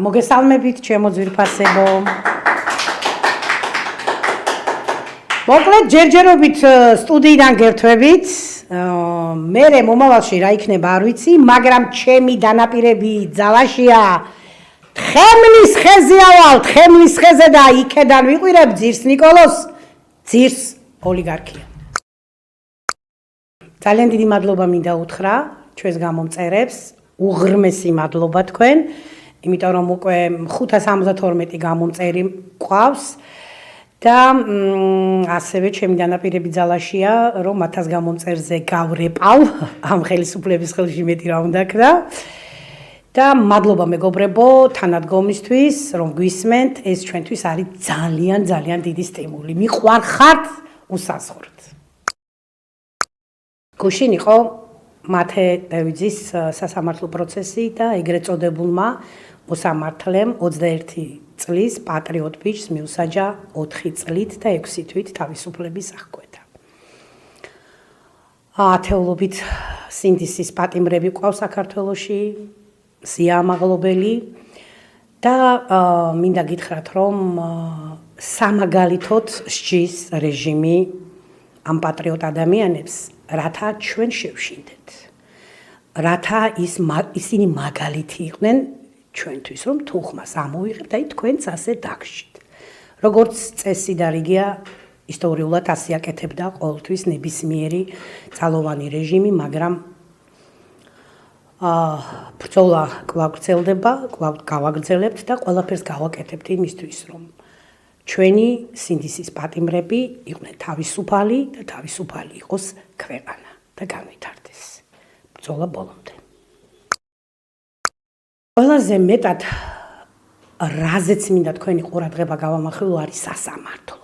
მოგესალმებით, ჩემო ძვირფასებო. მოკლედ ჯერჯერობით სტუდიიდან გერთვებით. მე მომავალში რა იქნება არ ვიცი, მაგრამ ჩემი დანაპირები ძალაშია. თხემლის ხეზე ავალ, თხემლის ხეზე და იქედან ვიყვირებ ძირს ნიკოლოს, ძირს ოლიგარქია. ძალიან დიდი მადლობა მინდა უთხრა ჩვენს გამომწერებს. უღრმესი მადლობა თქვენ, იმიტომ რომ უკვე 572 გამომწერი ყავს და ასევე ჩემი დანაპირები ძალაშია, რომ 1000 გამომწერზე გავრეპავ, ამ ხელისუფლების ხელში მეტი რა უნდა ქნა. და მადლობა მეგობრებო, თანადგომისთვის, რომ გვისმენთ, ეს ჩვენთვის არის ძალიან დიდი სტიმული. მიყვარხართ, უსასხურთ. გუშინ იყო მათე დავიძის სასამართლო პროცესი და ეგრეთ წოდებულმა მოსამართლემ 21 წლის პატრიოტ ბიჭს მიუსაჯა 4 წლით და 6 თვით თავისუფლების აღკვეთა. ათეულობით სინდისის პატიმრები ყავს საქართველოში, სიამაღლობელი და მინდა გითხრათ, რომ სამაგალითოდ სჯის რეჟიმი ამ პატრიოტ ადამიანებს, რათა ჩვენ შევშინდეთ. რათა ისინი მაგალითი იყვნენ ჩვენთვის, რომ თუ ხმას ამოვიღებთ, აი თქვენც ასე დაგშით. როგორც წესი და რიგია, ისტორიულად ასე აკეთებდა ყოველთვის ნებისმიერი ძალოვანი რეჟიმი, მაგრამ ბრძოლა კვლავ გრძელდება, კვლავ გავაგრძელებთ და ყველაფერს გავაკეთებთ იმისთვის, რომ ჩვენი სინდისის პატიმრები იყვნენ თავისუფალი და თავისუფალი იყოს ქვეყანა და განვითარდეს ბრძოლა ბოლომდე. ყველაზე მეტად რაზეც მინდა თქვენი ყურადღება გავამახვილო არის სასამართლო.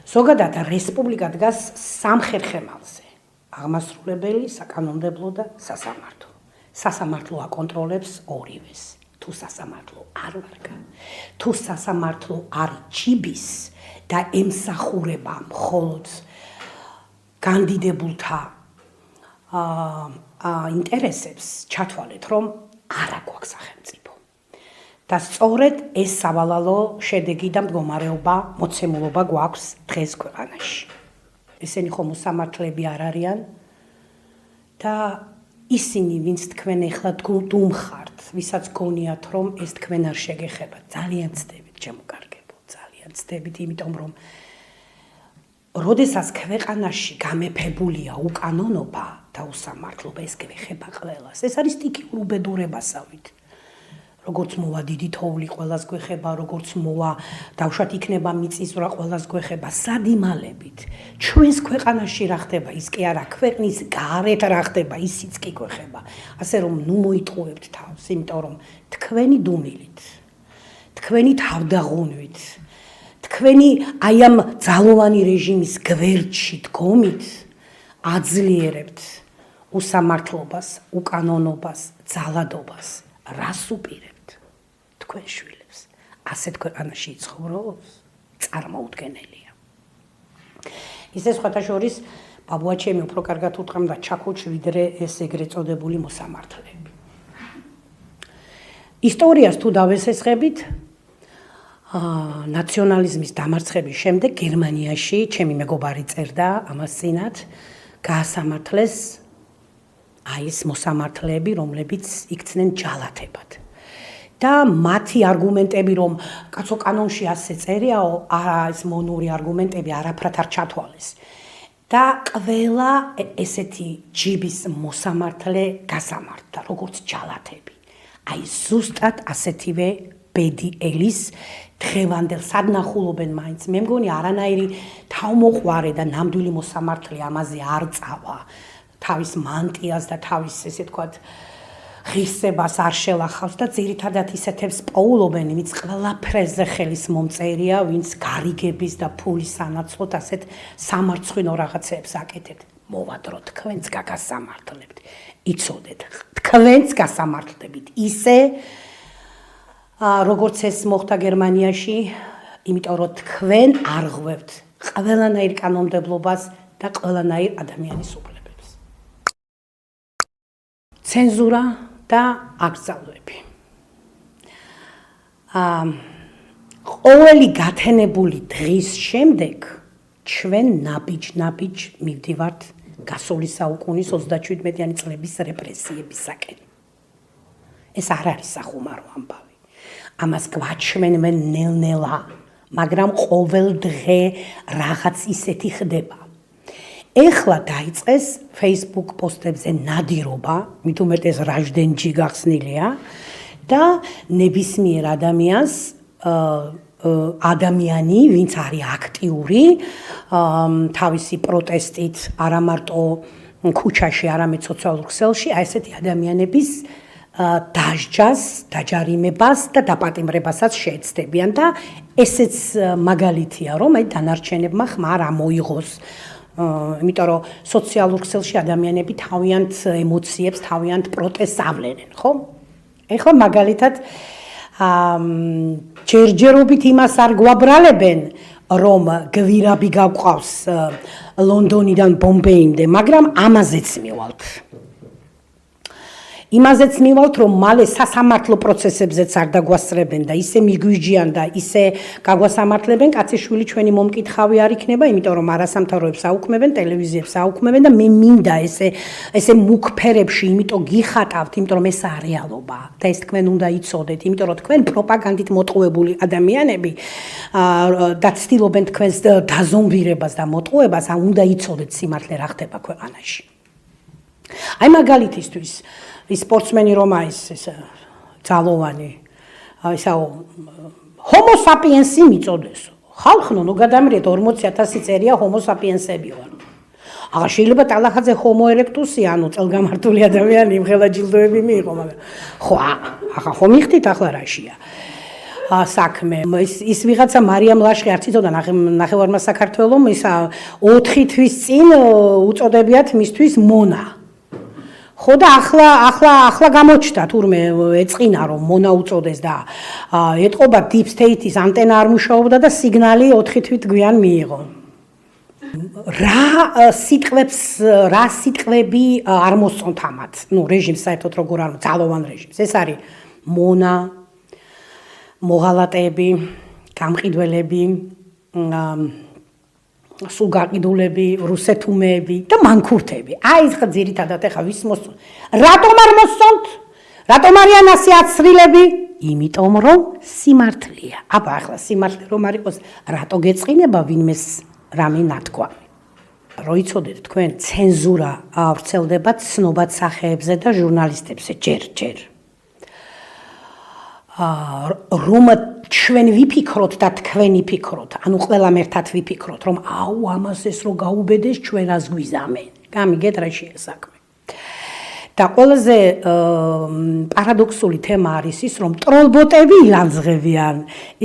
ზოგადად რესპუბლიკა დგას სამ ხერხემალზე: აღმასრულებელი, საკანონმდებლო და სასამართლო. სასამართლო აკონტროლებს ორივეს. თუ სასამართლო არ ვარგა, თუ სასამართლო არ ჭიბის და ემსახურება მხოლოდ განდიდებულთა ინტერესებს, ჩათვალეთ, რომ არა გვაქვს სახელმწიფო. და სწორედ ეს სავალალო შედეგი და მდგომარეობა, მოცემულობა გვაქვს დღეს ქვეყანაში. ესენი ხომ მოსამართლეები არ არიან და ისინი, ვინც თქვენ ეხლა დუმხართ, ვისაც გონიათ, რომ ეს თქვენ არ შეგეხებათ, ძალიან ცდებით, ჩემო კარგებო, ძალიან ცდებით, იმიტომ რომ როდესაც ქვეყანაში გამეფებულია უკანონობა და უსამართლობა, ეს გვეხება ყველას. ეს არის სტიქიურ უბედურებასავით. როგორც მოვა დიდი თოვლი ყველას გვეხება, როგორც მოვა დავშვათ იქნება მიწისძვრა ყველას გვეხება, სადიმალებით. ჩვენს ქვეყანაში რა ხდება, ის კი არა, ქვეყნის გარეთ რა ხდება, ისიც კი გვეხება. ასე რომ ნუ მოიტყუებთ თავს, იმიტომ რომ თქვენი დუმილით, თქვენი თავდაღუნვით, თქვენი აი ამ ძალოვანი რეჟიმის გვერდში დგომით აძლიერებთ უსამართლობას, უკანონობას, ძალადობას. რას უპირებთ? თქვენ შვილებს. ასეთ ქვეყანაში იცხოვრობს? წარმოუდგენელია. ისე სხვათა შორის ბაბუა ჩემი უფრო კარგად უთხრამდა ჩაქუჩ ვიდრე ეს ეგრეთ წოდებული მოსამართლეები. ისტორიას თუ დავესესხებით, ნაციონალიზმის დამარცხების შემდეგ გერმანიაში ჩემი მეგობარი წერდა ამას წინათ, გაასამართლეს აი ეს მოსამართლეები, რომლებიც იქცნენ ჯალათებად. და მათი არგუმენტები, რომ კაცო კანონში ასე წერიაო, ეს მონური არგუმენტები არაფრად არ ჩათვალეს. და ყველა ესეთი ჯიბის მოსამართლე გასამართლა, როგორც ჯალათები. აი ზუსტად ასეთივე ბედი ელის დღევანდელ სადნახულობენ მაინც. მე მგონი არანაირი თავმოყვარე და ნამდვილი მოსამართლე ამაზე არ წავა. თავის მანტიას და თავის ესე თქვათ ღირსებას არ შელახავს და ძირითადად ისეთებს პოულობენ, ვინც ყველაფერზე ხელის მომწერია, ვინც გარიგების და ფულის სანაცვლოდ ასეთ სამარცხვინო რაღაცებს აკეთებთ. მოვადრო თქვენც გაგასამართლებთ. იცოდეთ, თქვენც გასამართლებით. ისე როგორც ეს მოხდა გერმანიაში, იმიტომ რომ თქვენ არ ღვევთ ყველანაირ კანონმდებლობას და ყველანაირ ადამიანის უფლებებს. ცენზურა და აკრძალვები. ყოველი გათენებული დღის შემდეგ ჩვენ ნაბიჯ მივდივართ გასული საუკუნის 37-იანი წლების რეპრესიებისაკენ. ეს არ არის სახუმარო ამბავი. ამას გვაჩვენებენ ნელ-ნელა, მაგრამ ყოველ დღე რაღაც ისეთი ხდება. ეხლა დაიწყეს Facebook პოსტებზე ნადირობა, მით უმეტეს რაჟდენჯი გახსნილია და ნებისმიერ ადამიანი, ვინც არის აქტიური, თავისი პროტესტით არა მარტო ქუჩაში, არამედ სოციალურ ქსელში, აი ესეთი ადამიანების დაჟჯას, დაჯარიმებას და დაპატიმრებასაც შეეცდებიან და ესეც მაგალითია, რომ აი დანარჩენებმა ხმა არ მოიღოს. იმიტომ რომ სოციალურ ქსელში ადამიანები თავიანთ ემოციებს, თავიანთ პროტესტს ავლენენ, ხო? ეხლა მაგალითად ჯერჯერობით იმას არ გვაბრალებენ, რომ გვირაბი გავყავს ლონდონიდან ბომბეიმდე, მაგრამ ამაზეც მივალთ. იმაზეც მივალთ, რომ მალე სასამართლო პროცესებზეც არ დაგვასწრებენ და ისე მიგვიჯიან და ისე გაგვასამართლებენ, კაციშვილი ჩვენი მომკითხავი არ იქნება, იმიტომ რომ არასამთავროებს აუქმებენ, ტელევიზიებს აუქმებენ და მე მინდა ესე მუქ ფერებში, იმიტომ გიხატავთ, იმიტომ რომ ეს რეალობა და ეს თქვენ უნდა იცოდეთ, იმიტომ რომ თქვენ პროპაგანდით მოტყუებული ადამიანები და ცდილობენ თქვენს დაზომბირებას და მოტყუებას, უნდა იცოდეთ სიმართლე რა ხდება ქვეყანაში. აი მაგალითისთვის ის სპორტსმენი რომ არის ეს ძალოვანი ისაო ჰომო საპიენსი მიწოდეს ხალხნო ნუ გადამრიეთ 40,000 წერია ჰომო საპიენსები ვარ აღარ შეიძლება ტალახაძე ჰომო ერექტუსი ანუ წელგამართული ადამიანი იმხელა ჯილდოები მიიღო მაგრამ ხო ახლა ხომ მიხდით ახლა რაშია საქმე ის ვიღაცა მარიამ ლაშხი არც იცოდა ნახევარმა საქართველოს ისა 4 თვის წინ უწოდებიათ მისთვის მონა ხო და ახლა გამოჩნდა თურმე ეწყინა რომ მონა უწოდეს და ეტყობა Deep State-ის ანტენა არ მუშაობდა და სიგნალი 4 თვით გვიან მიიღო. რა სიტყვები არ მოსწონთ ამათ. ნუ რეჟიმს საერთოდ როგორ არ ძალოვან რეჟიმს. ეს არის მონა, მოღალატეები, გამყიდველები, სულ გაყიდულები, რუსეთუმეები და მანქურთები. აი ეს ხა ძირითადად ეხა ვის მოსწონთ? რატომ არ მოსწონთ? რატომ არიან ასე აცრილები? იმიტომ რომ სიმართლეა. აბა ახლა სიმართლე რომ არ იყოს, რატო გეწყინება ვინმეს რამე ნათქვამი? რო იცოდეთ თქვენ ცენზურა ვრცელდება ცნობად სახეებზე და ჟურნალისტებზე ჯერ. რომ ჩვენ ვიფიქროთ და თქვენი ფიქროთ, ანუ ყველამ ერთად ვიფიქროთ, რომ აუ ამას ეს რო გაუბედეს ჩვენ რას გვიზამენ. გამიგეთ რა შეესაქმე. და ყველაზე პარადოქსული თემა არის ის, რომ ტროლბოტები ილანძღებიან.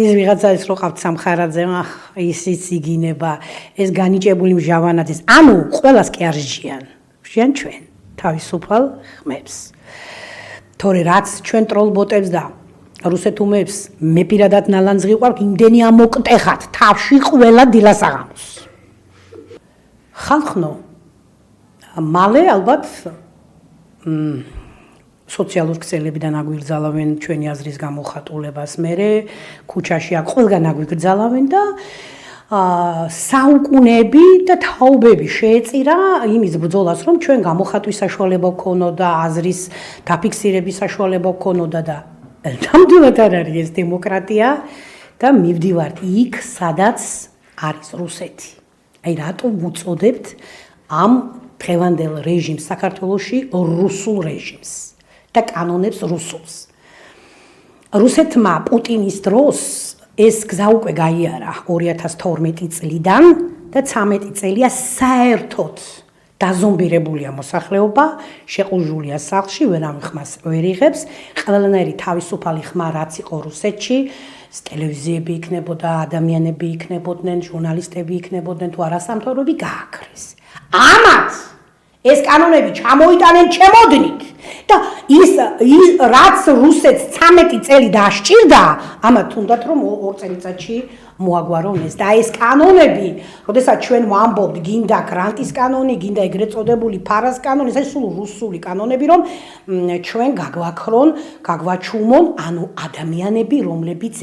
ის ვიღაცა ის რო ყავთ სამხარაძე, ისიც იგინება, ეს განიჭებული მჟავანაძის. ანუ ყველას კი არ ჟიან. ჟიან ჩვენ თავისუფალ ხმებს. თორე რაც ჩვენ ტროლბოტებს და რუსეთუმეებს მე პირადად ნალანძღი ვყავ, იმდენი ამოკტეხათ თავში ყველა დილასაღამოს. ხალხნო მალე ალბათ სოციალურ ქსელებიდან აგვიგრძალავენ ჩვენი აზრის გამოხატულებას, მერე ქუჩაში აქ ყველგან აგვიგრძალავენ და საუკუნეები და თაობები შეეწირა იმის ბრძოლას, რომ ჩვენ გამოხატვის საშუალება გქონოდა, აზრის დაფიქსირების საშუალება გქონოდა და ნამდვილად არ არის ეს დემოკრატია და მივდივართ იქ, სადაც არის რუსეთი. აი რატო უწოდებთ ამ დღევანდელ რეჟიმს საქართველოში რუსულ რეჟიმს და კანონებს რუსულს. რუსეთმა პუტინის დროს ეს გზა უკვე გაიარა 2012 წლიდან და 13 წელია საერთოდ დაზომბირებულია მოსახლეობა, შეყუჟულია სახლში, ვერავინ ხმას ვერ იღებს, ყველანაირი თავისუფალი ხმა რაც იყო რუსეთში, ტელევიზიები იქნებოდა, ადამიანები იქნებოდნენ, ჟურნალისტები იქნებოდნენ, თუ არასამთავრობი გააქრეს. ამათ ეს კანონები ჩამოიტანენ ჩემოდნით და ის რაც რუსეთს 13 წელი დასჭირდა, ამათ თუნდაც რომ 2 წელიწადში მოაგვარონეს და ეს კანონები, როდესაც ჩვენ ვამბობთ, გინდა გრანტის კანონი, გინდა ეგრეთ წოდებული ფარას კანონი, ეს სულ რუსული კანონები, რომ ჩვენ გაგვაქრონ, გაგვაჩუმონ, ანუ ადამიანები, რომლებიც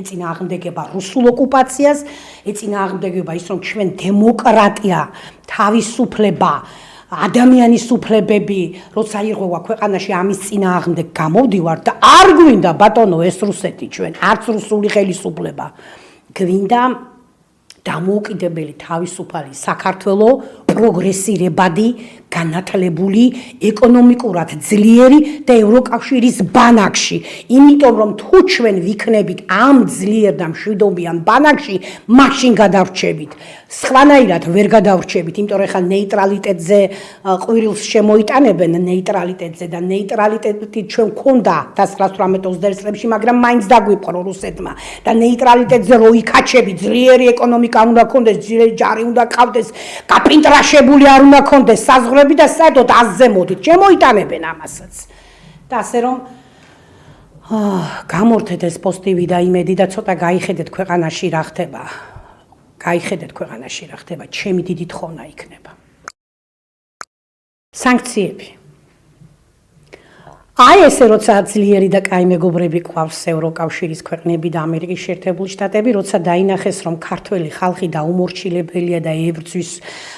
ეწინააღმდეგება რუსულ ოკუპაციას, ეწინააღმდეგება ის, რომ ჩვენ დემოკრატია, თავისუფლება, ადამიანის უფლებები, როცა ირღვევა ქვეყანაში ამის წინააღმდეგ გამოვდივართ და არ გვინდა ბატონო ეს რუსეთი ჩვენ, არც რუსული ხელისუფლება. გვინდა დამოუკიდებელი თავისუფალი საქართველო, პროგრესირებადი, განათლებული, ეკონომიკურად ძლიერი და ევროკავშირის ბანაკში. იმიტომ რომ თუ ჩვენ ვიქნებით ამ ძლიერ და მშვიდობიან ბანაკში, მაშინ გადავრჩებით. სხვანაირად ვერ გადავრჩებით, იმიტომ რომ ხა ნეიტრალიტეტზე ყვირილს შემოიტანებენ ნეიტრალიტეტზე და ნეიტრალიტეტი ჩვენ გქონდა 1918 წლებში, მაგრამ მაინც დაგვიპყრო რუსეთმა და ნეიტრალიტეტზე რო იქაჩები, ძლიერი ეკონომიკა უნდა გქონდეს, ძლიერი ჯარი უნდა გყავდეს, კაპინტრაშებული არ უნდა გქონდეს საზღვრები და საერთოდ აზზე მოდით, შემოიტანებენ ამასაც. და ასე რომ გამორთეთ ეს პოზიტივი და იმედი და ცოტა გაიხედეთ ქვეყანაში რა ხდება. გაიხედეთ ქვეყანაში რა ხდება, ჩემი დიდი თხოვნა იქნება. სანქციები. აი ესე როცა ძლიერი და კაი მეგობრები გვყავს ევროკავშირის ქვეყნები და ამერიკის შეერთებული შტატები, როცა დაინახეს რომ ქართველი ხალხი დაუმორჩილებელია და ებრძვის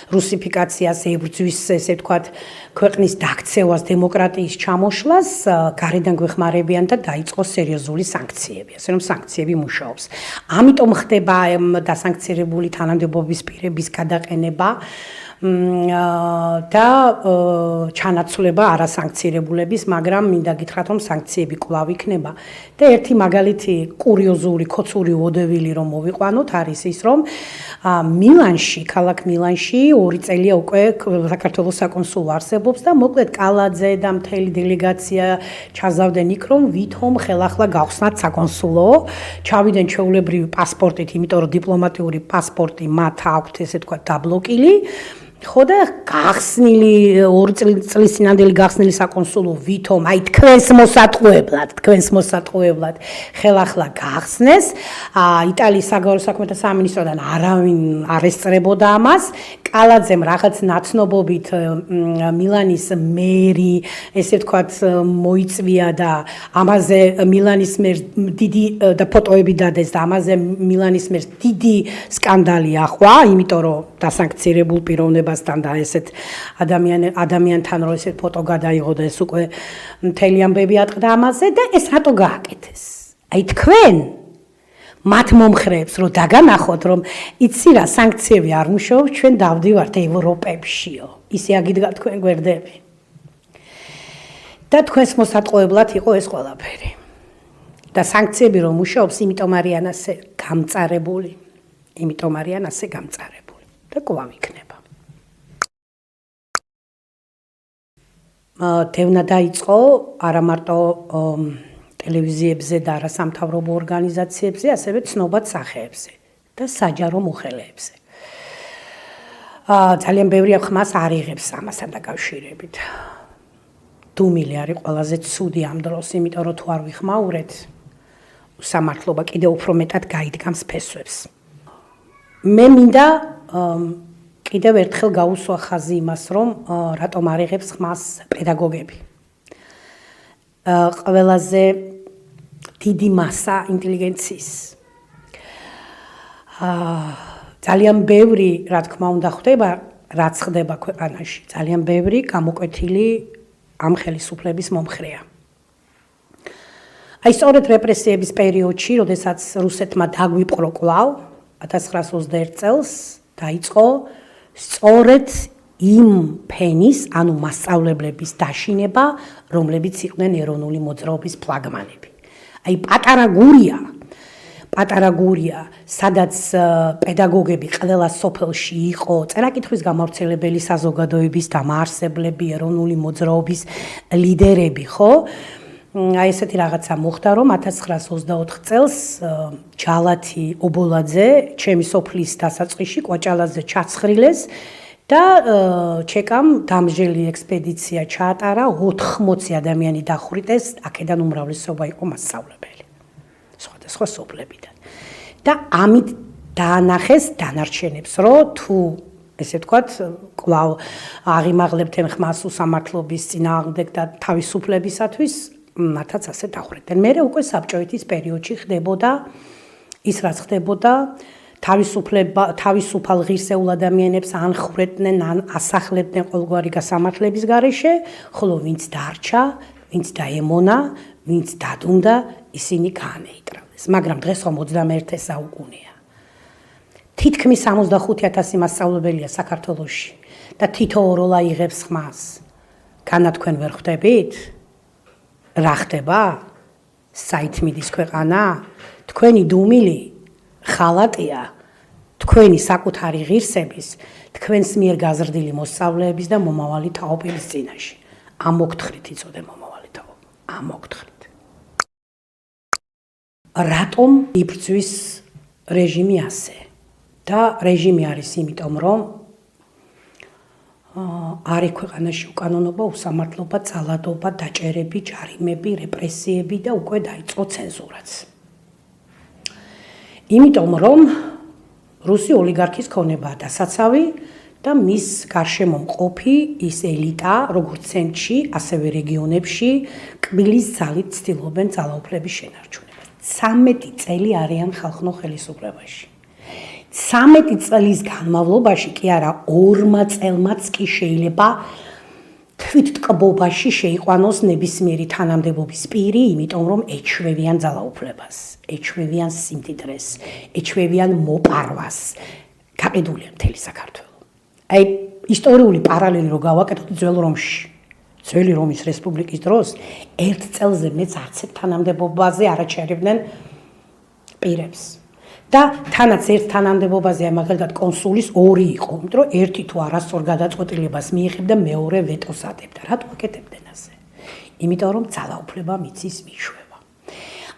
რუსიფიკაციას, ებრძვის ესე ვთქვათ ქვეყნის დაქცევას, დემოკრატიის ჩამოშლას, გარედან გვეხმარებიან და დაიწყო სერიოზული სანქციები. ასე რომ სანქციები მუშაობს. ამიტომ ხდება დასანქცირებული თანამდებობის პირების გადაყენება და ჩანაცვლება არასანქცირებულების, მაგრამ მინდა გითხრათ, რომ სანქციები კვლავ იქნება. და ერთი მაგალითი კურიოზული, ქოცური ვოდევილი რომ მოვიყვანოთ, არის ის, რომ მილანში, ქალაქ მილანში 2 წელია უკვე საქართველოს საკონსულო არსებობს და მოკლედ კალაძე და მთელი დელეგაცია ჩაზავდნენ იქ, რომ ვითომ ხელახლა გავხსნათ საკონსულო, ჩავიდნენ ჩვეულებრივი პასპორტით, იმიტომ რომ დიპლომატიური პასპორტი მათ აქვთ, ესე ვთქვათ, დაბლოკილი. ხო და გახსნილი 2 წლის წინანდელი გახსნილი საკონსულო ვითომ აი თქვენს მოსატყუებლად ხელახლა გახსნეს. იტალიის საგარეო საქმეთა სამინისტროდან არავინ არ ესწრებოდა ამას. კალაძემ რაღაც ნაცნობობით მილანის მერი, ესე ვთქვათ, მოიწვია და ამაზე მილანის მერს დიდი და ფოტოები დადეს და ამაზე მილანის მერს დიდი სკანდალი ახვა, იმიტომ რომ დასანქცირებულ პიროვნებასთან და ესეთ ადამიანთან რომ ესეთ ფოტო გადაიღო და ეს უკვე მთელი ამბები ატყდა ამაზე და ეს რატო გააკეთეს? აი თქვენ მათ მომხრეებს რომ დაგანახოთ რომ იცი რა სანქციები არ მუშაობს, ჩვენ დავდივართ ევროპებშიო. ისე აგიდგა თქვენ გვერდები. და თქვენს მოსატყუებლად იყო ეს ყველაფერი. და სანქციები რომ მუშაობს, იმიტომ არიან ასე გამწარებული. და კვლავ იქნება. დევნა დაიწყო არა მარტო ტელევიზიებზე და არა სამთავრობო ორგანიზაციებზე, ასევე ცნობად სახეებზე და საჯარო მოხელეებზე. ძალიან ბევრი ხმას არ იღებს ამასთან დაკავშირებით. დუმილი არის ყველაზე ცუდი ამ დროს, იმიტომ რომ თუ არ ვიხმაურეთ, სამართლობა კიდევ უფრო მეტად გაიდგამს ფესვებს. მე მინდა კიდევ ერთხელ გაუსვა ხაზი იმას, რომ რატომ არ იღებს ხმას პედაგოგები. ყველაზე დიდი მასა ინტელიგენციის. ძალიან ბევრი, რა თქმა უნდა, ხდება, რაც ხდება ქვეყანაში. ძალიან ბევრი გამოკვეთილი ამ ხელისუფლების მომხრეა. აი სწორედ რეპრესიების პერიოდში, როდესაც რუსეთმა დაგვიპყრო კვლავ 1921 წელს დაიწყო სწორედ იმ ფენის, ანუ მასწავლებლების დაშინება, რომლებიც იყვნენ ეროვნული მოძრაობის ფლაგმანები. აი პატარა გურია, სადაც პედაგოგები ყველა სოფელში იყო, წერა-კითხვის გამავრცელებელი საზოგადოების დამაარსებლები, ეროვნული მოძრაობის ლიდერები, ხო? აი ესეთი რაღაცა მოხდა, რომ 1924 წელს ჯალათი ობოლაძე, ჩემი სოფლის დასაწყისში კვაჭალაძე ჩაცხრილეს და ჩეკამ დამჟელი ექსპედიცია ჩაატარა 80 ადამიანი დახვრიტეს აქედან უმრავლესობა იყო მასწავლებელი სხვადასხვა სოფლებიდან და ამით დაანახეს დანარჩენებს რომ თუ ესე ვთქვათ კვლავ აღიმაღლებდნენ ხმას უსამართლობის წინააღმდეგ და თავისუფლებისათვის მათაც ასე დახვრიტდნენ მე უკვე საბჭოეთის პერიოდში ხდებოდა ის რაც ხდებოდა თავისუფალ ღირსეულ ადამიანებს ანხრეტდნენ ან ასახლებდნენ ყოველგვარი გასამართლების გარეშე, ხოლო ვინც დარჩა, ვინც დაემონა, ვინც დადუნდა, ისინი გაანეიტრალეს. მაგრამ დღეს ხომ 21 საუკუნეა. თითქმის 65,000 მასწავლებელია საქართველოში და თითო როლა იღებს ხმას. განა თქვენ ვერ ხვდებით? რა ხდება? საითმიდის ქვეყანა? თქვენი დუმილი ხალატია თქვენი საკუთარი ღირსების თქვენს მიერ გაზრდილი მოსწავლეების და მომავალი თაობების წინაშე ამოგთხრით იწოდე მომავალი თაობა ამოგთხრით რატომ იბრძვის რეჟიმი ასე და რეჟიმი არის იმიტომ რომ არის ქვეყანაში უკანონობა უსამართლობა ძალადობა დაჭერები ჯარიმები რეპრესიები და უკვე დაიწყო ცენზურაც იმიტომ რომ რუსი ოლიგარქის ქონებაა დასაცავი და მის გარშემო მყოფი ის ელიტა როგორც ცენტრში ასევე რეგიონებში კბილის ძალით ცდილობენ ძალაუფლების შენარჩუნებას 13 წელი არიან ხალხნო ხელისუფლებაში 13 წლის განმავლობაში კი არა 2 წელმაც კი შეიძლება თვითტკბობაში შეიყვანოს ნებისმიერი თანამდებობის პირი, იმიტომ რომ ეჩვევიან ძალაუფლებას, ეჩვევიან სიმდიდრეს, ეჩვევიან მოპარვას. გაყიდულია მთელი საქართველო. აი ისტორიული პარალელი რო გავაკეთოთ ძველ რომში, ძველი რომის რესპუბლიკის დროს, ერთ წელზე მეც არცერთ თანამდებობაზე არ აჩერებდნენ პირებს. და თანაც ერთ თანამდებობაზე მაგალითად კონსულის 2 იყო, იმიტომ რომ ერთი თუ არასწორ გადაწყვეტილებას მიიღებდა, მეორე ვეტოს ადებდა. რატო აკეთებდნენ ასე? იმიტომ რომ ძალაუფლება მიწის მიშვება.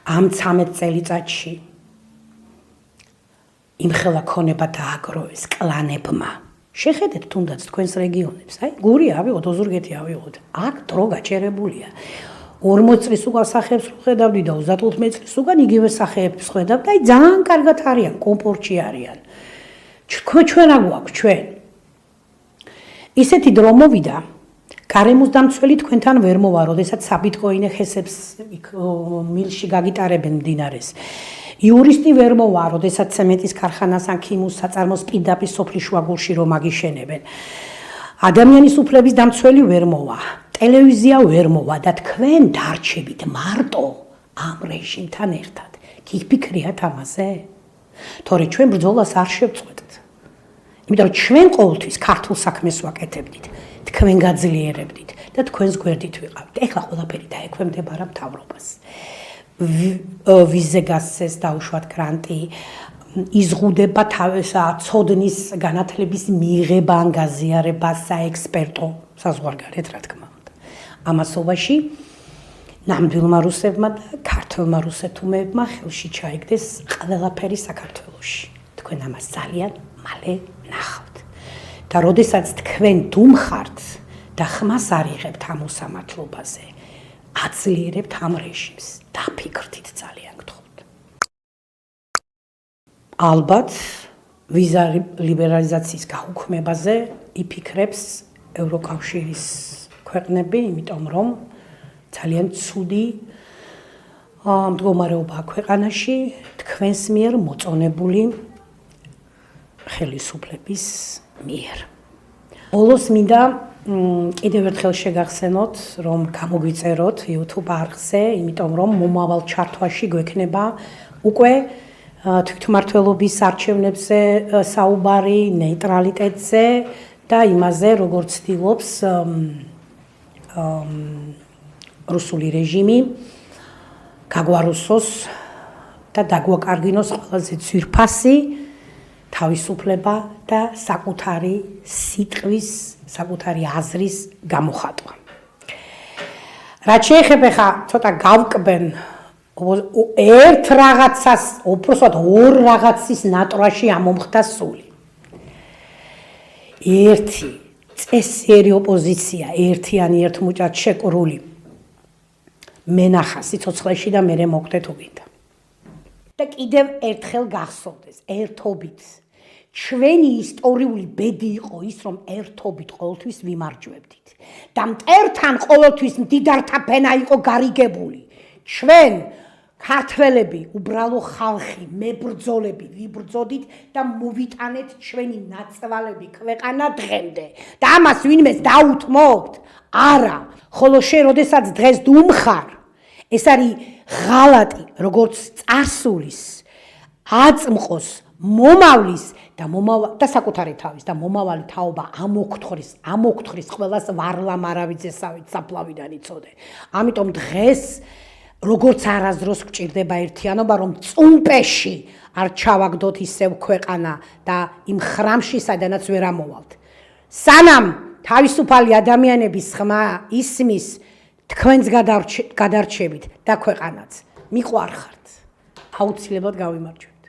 ამ 13 წელიწადში იმხელა ქონება დააგროვეს კლანებმა. შეხედეთ თუნდაც თქვენს რეგიონებს, აი გურია ავიღოთ, ოზურგეთი ავიღოთ. აქ დრო გაჩერებულია. 40 წლის უკან სახეებს ხედავდი და 35 წლის უკან იგივე სახეებს ხედავდი. აი ძალიან კარგად არიან, კომფორტში არიან. ჩვენ რა გვაქვს ჩვენ? ისეთი დრო მოვიდა, გარემოს დამცველი თქვენთან ვერ მოვა, როდესაც საბიტკოინე ხესებს მილში გაგიტარებენ მდინარეს. იურისტი ვერ მოვა, როდესაც ცემენტის ქარხანას ან ქიმიურ საწარმოს პირდაპირ სოფლის შუაგულში რომ აგიშენებენ. ადამიანის უფლების დამცველი ვერ მოვა. ტელევიზია ვერ მოვა და თქვენ დარჩებით მარტო ამ რეჟიმთან ერთად. გიფიქრიათ ამაზე? თორე ჩვენ ბრძოლას არ შევწყვეტთ. იმიტომ რომ ჩვენ ყოველთვის ქართულ საქმეს ვაკეთებდით, თქვენ გაძლიერებდით და თქვენს გვერდით ვიყავით. ეხლა ყველაფერი დაექვემდებარა მთავრობას. ვიზე გასცეს დაუშვათ გრანტი, იზღუდება ცოდნის განათლების მიღება ან გაზიარება საექსპერტო საზღვარგარეთ რა თქმა უნდა. ამასობაში ნამდვილმა რუსებმა და ქართველმა რუსეთუმეებმა ხელში ჩაიგდეს ყველაფერი საქართველოში. თქვენ ამას ძალიან მალე ნახავთ. და როდესაც თქვენ დუმხართ და ხმას არიღებთ ამ უსამართლობაზე, აძლიერებთ ამ რეჟიმს, დაფიქრდით ძალიან გთხოვთ. ალბათ ვიზა ლიბერალიზაციის გაუქმებაზე იფიქრებს ევროკავშირის ქვეყნები, იმიტომ რომ ძალიან ცუდი მდგომარეობა ქვეყანაში თქვენს მიერ მოწონებული ხელისუფლების მიერ. ბოლოს მინდა კიდევ ერთხელ შეგახსენოთ, რომ გამოგვიწეროთ YouTube არხზე, იმიტომ რომ მომავალ ჩართვაში გვექნება უკვე თვითმმართველობის არჩევნებზე საუბარი, ნეიტრალიტეტზე და იმაზე, როგორც ცდილობს რუსული რეჟიმი გაგვარუსოს და დაგვაკარგინოს ყველაზე ძვირფასი თავისუფლება და საკუთარი სიტყვის, საკუთარი აზრის გამოხატვა. რაც შეეხება ხა ცოტა გავკბენ ერთ რაღაცას, უბრალოდ ორ რაღაცის ნატრაში ამომხდა სული. ერთი წესიერი ოპოზიცია, ერთიანი ერთმუჭად შეკრული მენახა სიცოცხლეში და მე მოგდე თუ გინდა. და კიდევ ერთხელ გახსოვდეს, ერთობით. ჩვენი ისტორიული ბედი იყო ის, რომ ერთობით ყოველთვის ვიმარჯვებდით. და მტერთან ყოველთვის მდიდართა ფენა იყო გარიგებული. ჩვენ ქართველები, უბრალო ხალხი, მებრძოლები ვიბრძოდით და მოვიტანეთ ჩვენი ნაცვალები ქვეყანა დღემდე. და ამას ვინმეს დაუთმობთ? არა. ხოლო შენ როდესაც დღეს დუმხარ, ეს არის ღალატი, როგორც წარსულის, აწმყოს, მომავლის და საკუთარი თავის და მომავალი თაობა ამოქთხვრის ყველას ვარლამ არავიძესავით საფლავიდან იცოდე. ამიტომ დღეს როგორც არასდროს გვჭირდება ერთიანობა, რომ წუმპეში არ ჩავაგდოთ ისევ ქვეყანა და იმ ხრამში, სადანაც ვერ ამოვალთ. სანამ თავისუფალი ადამიანების ხმა ისმის, თქვენს გადარჩებით და ქვეყანაც მიყვარხართ. აუცილებლად გავიმარჯვებთ.